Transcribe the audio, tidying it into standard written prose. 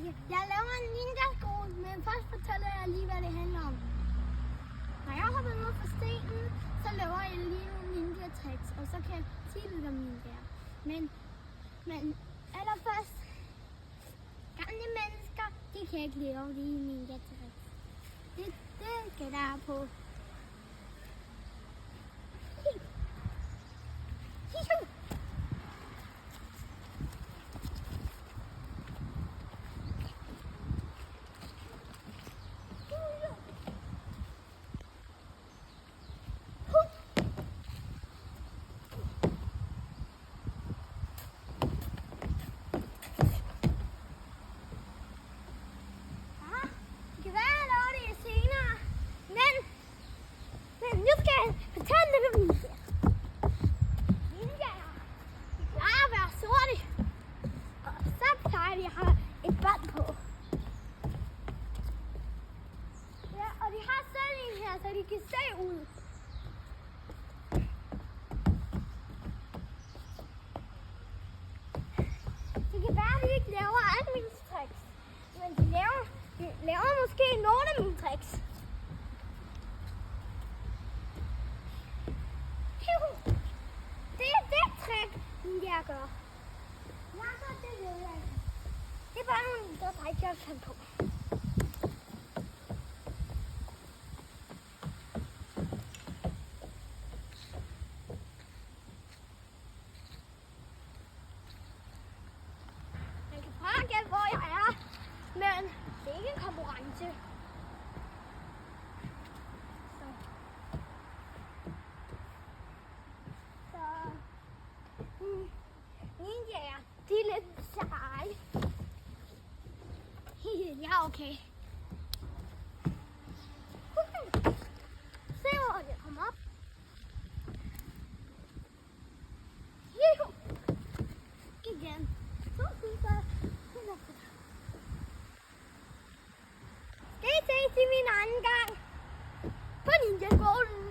Jeg laver en ninja-skole, men først fortæller jeg lige, hvad det handler om. Når jeg hopper ned fra stenen, så laver jeg lige nogle ninja-tricks, og så kan jeg sige lidt om ninjaer. Men allerførst, gamle mennesker, de kan ikke lave de ninja-tricks. Det gætter jeg på. Jeg har et bånd på. Ja, og de har selv en her, så de kan se ud. Det kan være, at de ikke laver alle mine tricks, men de laver måske nogle af mine tricks. Det er det trick, jeg gør. Det ved jeg ikke. Det er bare nogle, der ikke har fandt på. Man kan prøve at gætte, hvor jeg er, men det er ikke en konkurrence. Ninjaer, de er lidt seje. Ja, okay. Se, hvor jeg kommer op. Igen. Så fint, så skal I se til min anden gang på ninja-skolen.